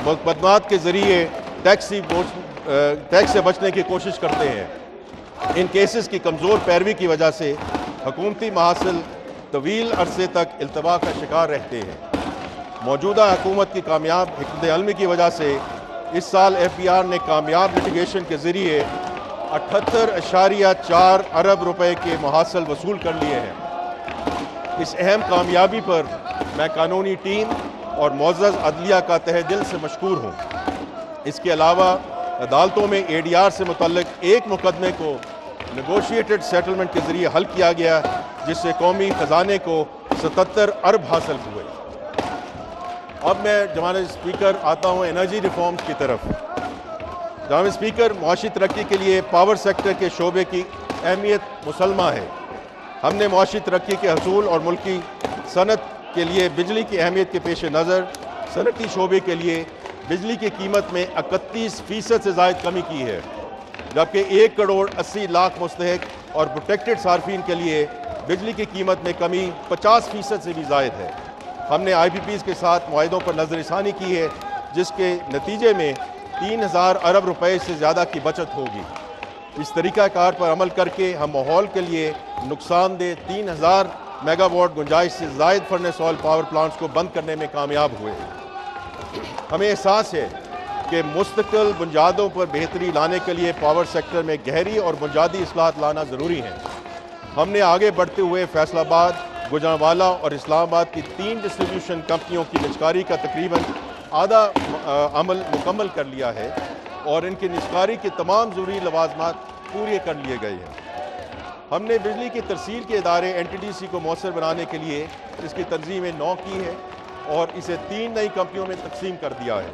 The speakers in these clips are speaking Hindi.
मुकदमात के ज़रिए टैक्स से बचने की कोशिश करते हैं। इन केसेस की कमज़ोर पैरवी की वजह से हुकूमती महासिल तवील अरसे तक इल्तवा का शिकार रहते हैं। मौजूदा हुकूमत की कामयाब हिकमत-ए-अमली की वजह से इस साल FBI ने कामयाब लिटिगेशन के ज़रिए 78.4 अरब रुपए के मुहासल वसूल कर लिए हैं। इस अहम कामयाबी पर मैं कानूनी टीम और मुअज़्ज़ज़ अदलिया का तहे दिल से मशकूर हूँ। इसके अलावा अदालतों में ADR से मुतल्लिक एक मुकदमे को नेगोशिएटेड सेटलमेंट के ज़रिए हल किया गया, जिससे कौमी ख़जाने को 77 अरब हासिल हुए। अब मैं जनाब स्पीकर आता हूँ एनर्जी रिफॉर्म्स की तरफ। जनाब स्पीकर, मुआशी तरक्की के लिए पावर सेक्टर के शोबे की अहमियत मुसल्लमा है। हमने मुआशी तरक्की के हसूल और मुल्की सनत के लिए बिजली की अहमियत के पेश नज़र सनती शोबे के लिए बिजली की कीमत में 31% से ज़ायद कमी की है, जबकि 1 करोड़ 80 लाख मुस्तहिक और प्रोटेक्टेड सार्फिन के लिए बिजली की कीमत में कमी 50% से भी ज़ायद है। हमने IPPs के साथ मुआहिदों पर नज़रसानी की है, जिसके नतीजे में 3000 अरब रुपए से ज़्यादा की बचत होगी। इस तरीक़ाकार पर अमल करके हम माहौल के लिए नुकसानदेह 3000 मेगावाट गुंजाइश से ज़ायद फर्नेस ऑयल पावर प्लांट्स को बंद करने में कामयाब हुए। हमें एहसास है कि मुस्तकिल बुनियादों पर बेहतरी लाने के लिए पावर सेक्टर में गहरी और बुनियादी इस्लाहत लाना ज़रूरी है। हमने आगे बढ़ते हुए फैसलाबाद, गुजरांवाला और इस्लामाबाद की 3 डिस्ट्रीब्यूशन कंपनियों की निजकारी का तकरीबन आधा अमल मुकम्मल कर लिया है और इनकी निजकारी के तमाम ज़रूरी लवाजमात पूरे कर लिए गए हैं। हमने बिजली की तरसील के इदारे NTDC को मौसर बनाने के लिए इसकी तंजीमें 9 की है और इसे 3 नई कंपनियों में तकसीम कर दिया है।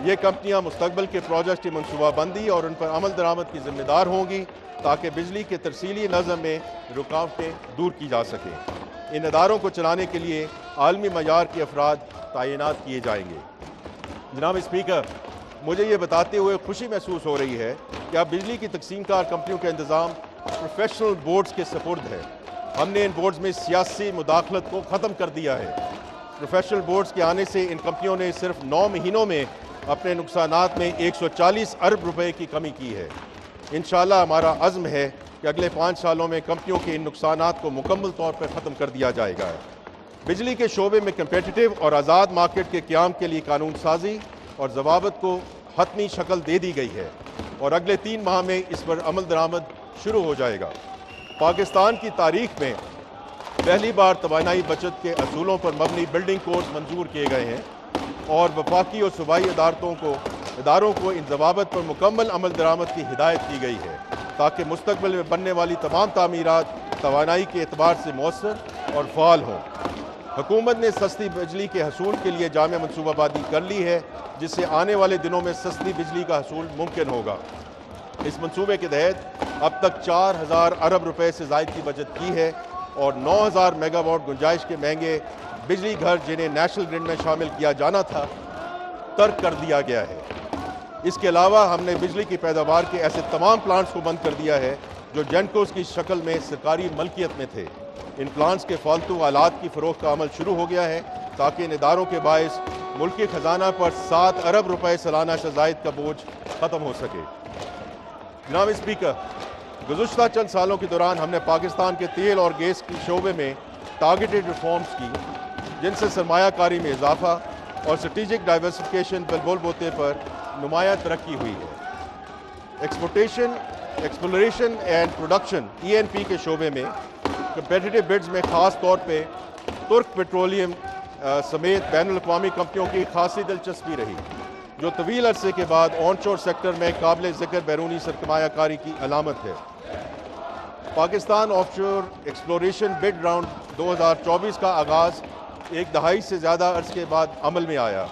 ये कंपनियां मुस्तकबिल के प्रोजेक्ट की मनसूबाबंदी और उन पर अमल दरामद की जिम्मेदार होंगी, ताकि बिजली के तरसीली नज़म में रुकावटें दूर की जा सकें। इन इदारों को चलाने के लिए आलमी मयार के अफराद तैनात किए जाएंगे। जनाब स्पीकर, मुझे ये बताते हुए खुशी महसूस हो रही है कि अब बिजली की तकसीमकार कंपनियों का इंतज़ाम प्रोफेशनल बोर्ड्स के सपुर्द है। हमने इन बोर्ड्स में सियासी मुदाखलत को ख़त्म कर दिया है। प्रोफेशनल बोर्ड्स के आने से इन कंपनियों ने सिर्फ 9 महीनों में अपने नुकसानात में 140 अरब रुपए की कमी की है। इंशाअल्लाह हमारा अज़्म है कि अगले 5 सालों में कंपनियों के इन नुकसानात को मुकम्मल तौर पर ख़त्म कर दिया जाएगा। बिजली के शोबे में कम्पेटिटिव और आज़ाद मार्केट के क़याम के लिए कानून साजी और ज़वाबत को हतमी शक्ल दे दी गई है और अगले 3 माह में इस पर अमल दरामद शुरू हो जाएगा। पाकिस्तान की तारीख में पहली बार तवानाई बचत के असूलों पर मबनी बिल्डिंग कोड्स मंजूर किए गए हैं और वफाकी और सूबाई इदारों को इन ज़वाबत पर मुकम्मल अमल दरामद की हिदायत की गई है, ताकि मुस्तकबिल में बनने वाली तमाम तामीरात तवानाई के एतबार से मौसर और फ़ाल हों। हुकूमत ने सस्ती बिजली के हसूल के लिए जामे मनसूबाबंदी कर ली है, जिससे आने वाले दिनों में सस्ती बिजली का हसूल मुमकिन होगा। इस मनसूबे के तहत अब तक 4000 अरब रुपए से ज़ायद की बचत की है और 9000 मेगावाट गुंजाइश के महंगे बिजली घर, जिन्हें नेशनल ग्रिड में शामिल किया जाना था, तर्क कर दिया गया है। इसके अलावा हमने बिजली की पैदावार के ऐसे तमाम प्लांट्स को बंद कर दिया है जो जेनकोस की शक्ल में सरकारी मलकियत में थे। इन प्लांट्स के फालतू आलात की फ़रोख्त का अमल शुरू हो गया है, ताकि इन इदारों के बायस मुल्की खजाना पर 7 अरब रुपए सालाना से ज़ायद का बोझ ख़त्म हो सके। जनाब स्पीकर, गुज़श्ता चंद सालों के दौरान हमने पाकिस्तान के तेल और गैस के शोबे में टारगेटेड रिफॉर्म्स की, जिनसे सरमायाकारी में इजाफा और स्ट्रेटेजिक डाइवर्सिफिकेशन बलबोते पर नुमाया तरक्की हुई है। एक्सप्लोरेशन एंड प्रोडक्शन ENP के शोबे में कंपेटिटिव बिड्स में ख़ास तौर पे तुर्क पेट्रोलियम समेत बैनुल अक़वामी कंपनियों की खासी दिलचस्पी रही, जो तवील अरसे के बाद ऑनशोर सेक्टर में काबिल ज़िक्र बैरूनी सरमायाकारी की अलामत है। Pakistan offshore exploration bid round 2024 का आगाज़ एक दहाई से ज़्यादा अर्स के बाद अमल में आया,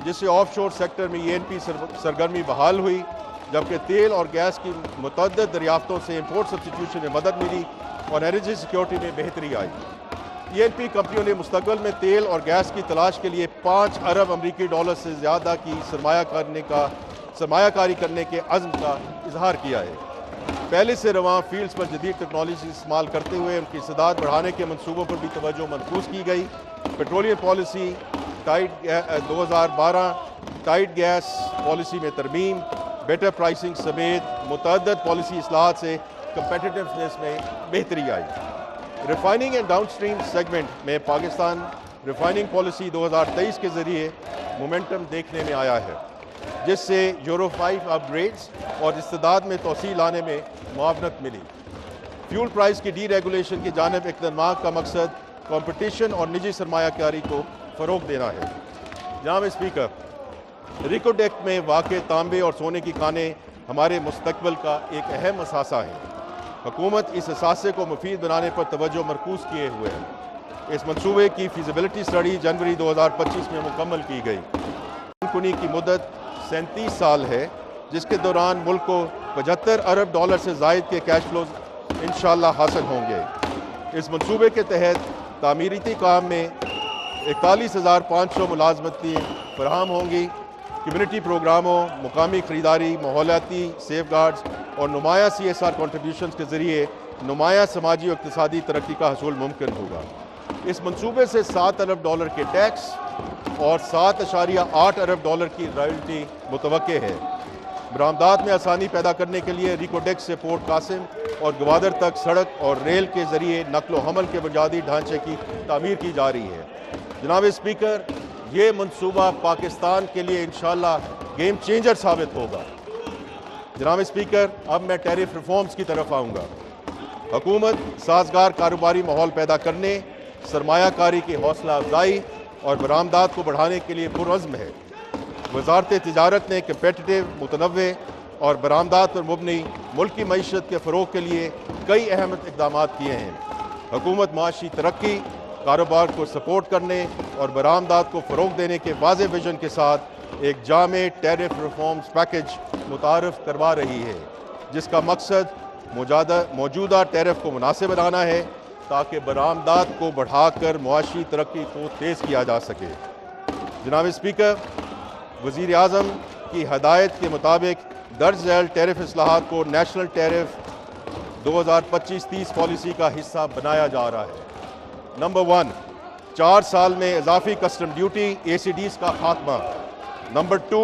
जिससे ऑफशोर सेक्टर में ENP सरगर्मी बहाल हुई, जबकि तेल और गैस की मुतअद्दिद दरियाफ्तों से इंपोर्ट सब्स्टिट्यूशन में मदद मिली और एनर्जी सिक्योरिटी में बेहतरी आई। ENP कंपनियों ने मुस्तकबिल में तेल और गैस की तलाश के लिए 5 अरब अमरीकी डॉलर से ज़्यादा की सरमायाकारी करने के अज़्म का इजहार किया है। पहले से रवां फील्ड्स पर जदीद टेक्नोलॉजी इस्तेमाल करते हुए उनकी इस्तेदाद बढ़ाने के मनसूबों पर भी तवज्जो मरकूज़ की गई। पेट्रोलियम पॉलिसी टाइड 2012 टाइट गैस पॉलिसी में तरमीम, बेटर प्राइसिंग समेत मुतअद्दिद पॉलिसी इस्लाहात से कंपेटिटिवनेस में बेहतरी आई। रिफाइनिंग एंड डाउनस्ट्रीम सेगमेंट में पाकिस्तान रिफाइनिंग पॉलिसी 2023 के ज़रिए मोमेंटम देखने में आया है, जिससे यूरो 5 अपग्रेड्स और इस्तेदाद में तोसी लाने में मुआवनत मिली। फ्यूल प्राइस की डीरेगुलेशन की जानिब इक़दाम का मकसद कंपटीशन और निजी सरमायाकारी को फ़रोग़ देना है। जनाब स्पीकर, रिकोडेक में वाक़े तांबे और सोने की खानें हमारे मुस्तक़बिल का एक अहम असासा है। हुकूमत इस असासे को मुफीद बनाने पर तवज्जो मरकूज़ किए हुए है। इस मनसूबे की फ़ीज़िबिलिटी स्टडी जनवरी 2025 में मुकम्मल की गई। कुनी की मुद्दत 37 साल है, जिसके दौरान मुल्क को $75 अरब से ज़ायद के कैश फ्लोज इंशाअल्लाह हासिल होंगे। इस मनसूबे के तहत तामीराती काम में 41,500 मुलाजमतें फराहम होंगी। कम्यूनिटी प्रोग्रामों, मुकामी ख़रीदारी, माहौलियाती सेफगार्ड्स और नुमाया CSR कॉन्ट्रीब्यूशन के ज़रिए नुमाया समाजी और इक़्तिसादी तरक्की का हसूल मुमकिन होगा। इस मनसूबे से $7 अरब के टैक्स और $7.8 अरब की रॉयल्टी मुतवक्के है। बरामदात में आसानी पैदा करने के लिए रिकोडेक्स से पोर्ट कासिम और गवादर तक सड़क और रेल के ज़रिए नकलो हमल के बुनियादी ढांचे की तामीर की जा रही है। जनाब स्पीकर, ये मनसूबा पाकिस्तान के लिए इंशाअल्लाह गेम चेंजर साबित होगा। जनाब स्पीकर, अब मैं टैरिफ रिफॉर्म्स की तरफ आऊँगा। हुकूमत साजगार कारोबारी माहौल पैदा करने, सरमायाकारी की हौसला अफजाई और बरामदात को बढ़ाने के लिए पुरअज़्म है। वज़ारत तिजारत ने कंपेटिटिव, मुतनव्वे और बरामदात पर मुबनी मुल्क की मईशत के फ़रोग़ के लिए कई अहम इक़दाम किए हैं। हुकूमत माशी तरक्की, कारोबार को सपोर्ट करने और बरामदात को फ़रोग़ देने के वाज़ेह विजन के साथ एक जामे टैरिफ रिफॉर्म्स पैकेज मुतारफ़ करवा रही है, जिसका मकसद मौजूदा टैरिफ को मुनासिब बनाना है ताकि बरामदात को बढ़ाकर मुआशी तरक्की को तेज़ किया जा सके। जनाब स्पीकर, वज़ीर आज़म की हदायत के मुताबिक दर्ज झैल टैरिफ इस्लाहात को नेशनल टैरिफ 2025-30 पॉलिसी का हिस्सा बनाया जा रहा है। नंबर 1, 4 साल में इजाफी कस्टम ड्यूटी ACDs का खात्मा। नंबर 2,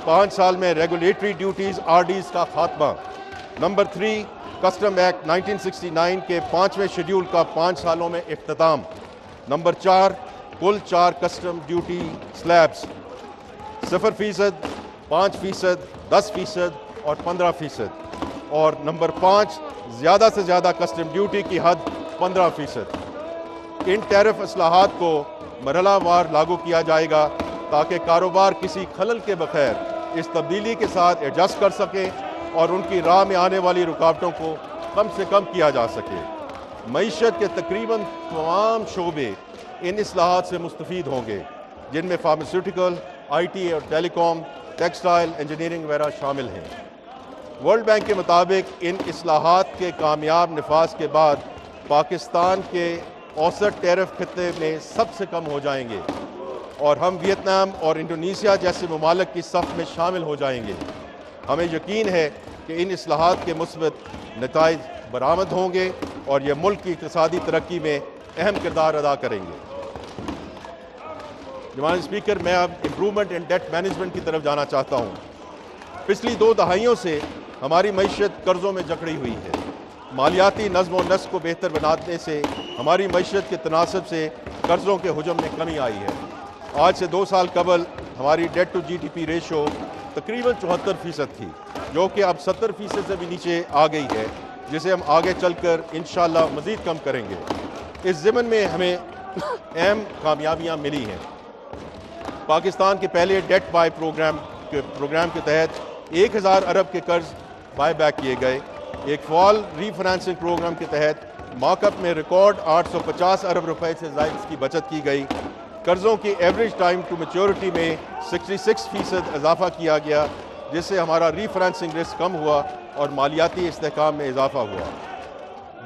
5 साल में रेगुलेटरी ड्यूटीज़ RDs का खात्मा। नंबर 3, कस्टम एक्ट 1969 के 5वें शेड्यूल का 5 सालों में इख्तिताम। नंबर 4, कुल 4 कस्टम ड्यूटी स्लैब्स 0%, 5%, 10% और 15%। और नंबर 5, ज़्यादा से ज़्यादा कस्टम ड्यूटी की हद 15%। इन टैरिफ इस्लाहात को मरहलावार लागू किया जाएगा ताकि कारोबार किसी खलल के बगैर इस तब्दीली के साथ एडजस्ट कर सके और उनकी राह में आने वाली रुकावटों को कम से कम किया जा सके। मईशत के तकरीबन तमाम शोबे इन इस्लाहात से मुस्तफ़ीद होंगे, जिनमें फार्मास्यूटिकल, IT और टेलीकॉम, टेक्सटाइल, इंजीनियरिंग वगैरह शामिल हैं। वर्ल्ड बैंक के मुताबिक इन इस्लाहात के कामयाब नफाज के बाद पाकिस्तान के औसत टैरिफ खित्ते में सबसे कम हो जाएंगे और हम वियतनाम और इंडोनेशिया जैसे ममालिक की सफ़ में शामिल हो जाएंगे। हमें यकीन है कि इन इस्लाहात के मुस्बत नताइज बरामद होंगे और ये मुल्क की इक़्तिसादी तरक्की में अहम किरदार अदा करेंगे। जनाब स्पीकर, मैं अब इम्प्रूवमेंट इन डेट मैनेजमेंट की तरफ जाना चाहता हूँ। पिछली 2 दहाइयों से हमारी मईशत कर्ज़ों में जकड़ी हुई है। मालियाती नज़्म व नस्क को बेहतर बनाने से हमारी मईशत के तनासब से कर्ज़ों के हुजम में कमी आई है। आज से 2 साल कबल हमारी डेट टू GDP रेशो तकरीबन 74% थी, जो कि अब 70% से भी नीचे आ गई है, जिसे हम आगे चलकर इंशाअल्लाह मज़ीद कम करेंगे। इस ज़िमन में हमें अहम कामयाबियाँ मिली हैं। पाकिस्तान के पहले डेट बाय प्रोग्राम के तहत 1000 अरब के कर्ज बाय बैक किए गए। एक फॉल रीफाइनेंसिंग प्रोग्राम के तहत मार्कअप में रिकॉर्ड 850 अरब रुपए से ज़ायद की बचत की गई। कर्ज़ों की एवरेज टाइम टू मैच्योरिटी में 66% इजाफा किया गया, जिससे हमारा रीफाइनेंसिंग रिस्क कम हुआ और मालियाती इस्तेहकाम में इजाफा हुआ।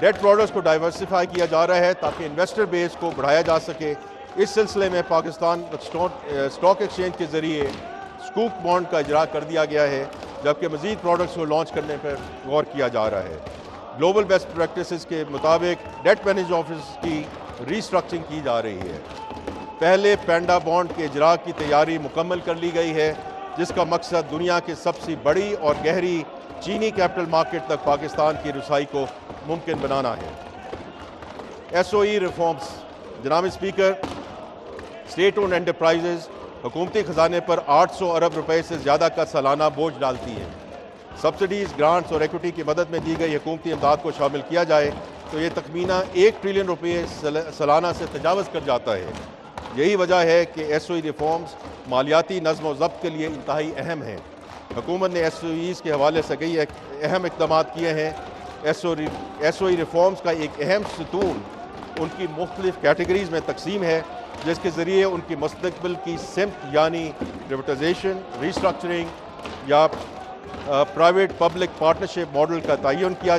डेट प्रोडक्ट्स को डाइवर्सिफाई किया जा रहा है ताकि इन्वेस्टर बेस को बढ़ाया जा सके। इस सिलसिले में पाकिस्तान स्टॉक एक्सचेंज के ज़रिए स्कूप बॉन्ड का इजरा कर दिया गया है, जबकि मज़ीद प्रोडक्ट्स को लॉन्च करने पर गौर किया जा रहा है। ग्लोबल बेस्ट प्रैक्टिसेस के मुताबिक डेट मैनेजमेंट ऑफिस की रीस्ट्रक्चरिंग की जा रही है। पहले पैंडा बॉन्ड के इजरा की तैयारी मुकम्मल कर ली गई है, जिसका मकसद दुनिया की सबसे बड़ी और गहरी चीनी कैपिटल मार्केट तक पाकिस्तान की रसाई को मुमकिन बनाना है। SOE reforms. जनाब स्पीकर, स्टेट ओन्ड एंटरप्राइजेज हुकूमती खजाने पर 800 अरब रुपए से ज़्यादा का सालाना बोझ डालती है। सब्सिडीज़, ग्रांट्स और इक्विटी की मदद में दी गई हुकूमती इमदाद को शामिल किया जाए तो ये तखमीना 1 ट्रिलियन रुपये सालाना से तजावज़ कर जाता है। यही वजह है कि SOE रिफॉर्म्स मालियाती नज़्म व ज़ब्त के लिए इंतहाई अहम हैं। हुकूमत ने SOEs के हवाले से कई अहम इक़दाम किए हैं। SOE रिफॉर्म्स का एक अहम सतून उनकी मुख्तलिफ कैटेगरीज़ में तकसीम है, जिसके ज़रिए उनकी मुस्तक़बिल की सिमत यानी प्रिवेटाइजेशन, रीस्ट्रक्चरिंग या प्राइवेट पब्लिक पार्टनरशिप मॉडल का तयन किया